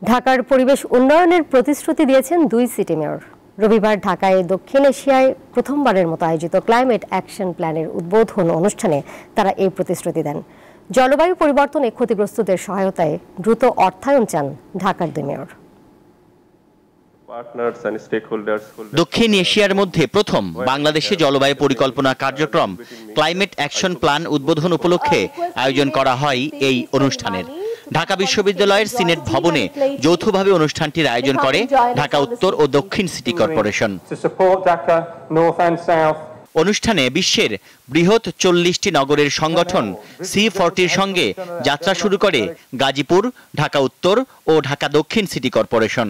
ঢাকার পরিবেশ উন্নয়নের প্রতিশ্রুতি দিয়েছেন দুই সিটি মেয়র। রবিবার ঢাকায় দক্ষিণ এশিয়ায় প্রথমবারের মতো আয়োজিত ক্লাইমেট অ্যাকশন প্ল্যানের উদ্বোধন অনুষ্ঠানে তারা এই প্রতিশ্রুতি দেন। জলবায়ু পরিবর্তনে ক্ষতিগ্রস্তদের সহায়তায় দ্রুত অর্থায়ন চান ঢাকার দুই মেয়র। দক্ষিণ এশিয়ার মধ্যে প্রথম বাংলাদেশে জলবায়ু পরিকল্পনা কার্যক্রম ক্লাইমেট অ্যাকশন প্ল্যান উদ্বোধন উপলক্ষে আয়োজন করা হয় এই অনুষ্ঠানের। ঢাকা বিশ্ববিদ্যালয়ের সিনেট ভবনে যৌথভাবে অনুষ্ঠানটির আয়োজন করে ঢাকা উত্তর ও দক্ষিণ সিটি কর্পোরেশন। অনুষ্ঠানে বিশ্বের বৃহৎ 40টি নগরের সংগঠন C40-র সঙ্গে যাত্রা শুরু করে গাজীপুর, ঢাকা উত্তর ও ঢাকা দক্ষিণ সিটি কর্পোরেশন।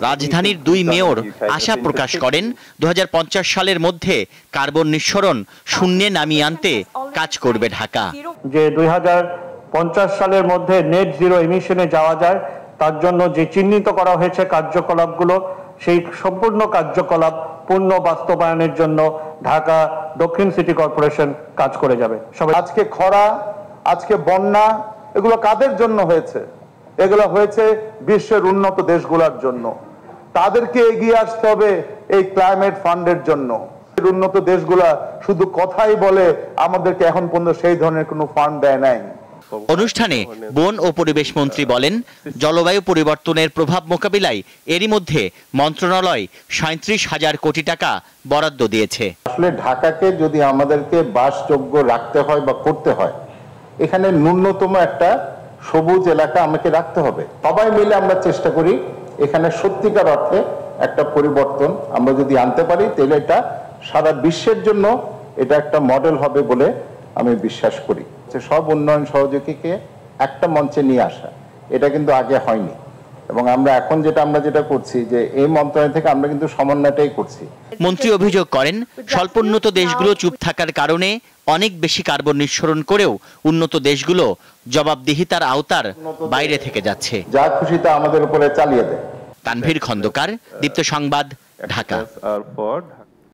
রাজধানীর দুই মেয়র আশা প্রকাশ করেন 2050 সালের মধ্যে কার্বন নিঃসরণ শূন্যে নামিয়ে আনতে কাজ করবে ঢাকা। যে 2050 সালের মধ্যে নেট জিরো এমিশনে যাওয়া যায়, তার জন্য যে চিহ্নিত করা হয়েছে কার্যকলাপগুলো, সেই সম্পূর্ণ কার্যকলাপ পূর্ণ বাস্তবায়নের জন্য ঢাকা দক্ষিণ সিটি কর্পোরেশন কাজ করে যাবে। আজকে খরা, আজকে বন্যা, এগুলো কাদের জন্য হয়েছে? এগুলো হয়েছে বিশ্বের উন্নত দেশগুলোর জন্য। তাদেরকে এগিয়ে আসতে হবে এই ক্লাইমেট ফান্ডের জন্য। উন্নত দেশগুলা শুধু কথাই বলে, আমাদেরকে এখন পর্যন্ত সেই ধরনের কোনো ফান্ড দেয় নাই। অনুষ্ঠানে বন ও পরিবেশ মন্ত্রী বলেন, জলবায়ু পরিবর্তনের প্রভাব মোকাবিলায় এরই মধ্যে মন্ত্রণালয় 37,000 কোটি টাকা বরাদ্দ দিয়েছে। আসলে ঢাকাকে যদি আমাদেরকে বাসযোগ্য রাখতে হয় বা করতে হয়, এখানে ন্যূনতম একটা সবুজ এলাকা আমাকে রাখতে হবে। সবাই মিলে আমরা চেষ্টা করি এখানে সত্যিকার অর্থে একটা পরিবর্তন আমরা যদি আনতে পারি, তাহলে এটা সারা বিশ্বের জন্য এটা একটা মডেল হবে বলে আমি বিশ্বাস করি। সব উন্নয়ন সহযোগীকে একটা মঞ্চে নিয়ে আসা, এটা কিন্তু আগে হয়নি, এবং আমরা এখন যেটা করছি যে এই মন্ত্রণালয় থেকে আমরা কিন্তু সমন্বয়টাই করছি। মন্ত্রী অভিযোগ করেন, স্বল্পোন্নত দেশগুলো চুপ থাকার কারণে অনেক বেশি কার্বন নিঃসরণ করেও উন্নত দেশগুলো জবাবদিহিতার আওতার বাইরে থেকে যাচ্ছে। যা খুশি তা আমাদের উপরে চালিয়ে দেয়। তানভীর খন্দকার, দীপ্ত সংবাদ, ঢাকা।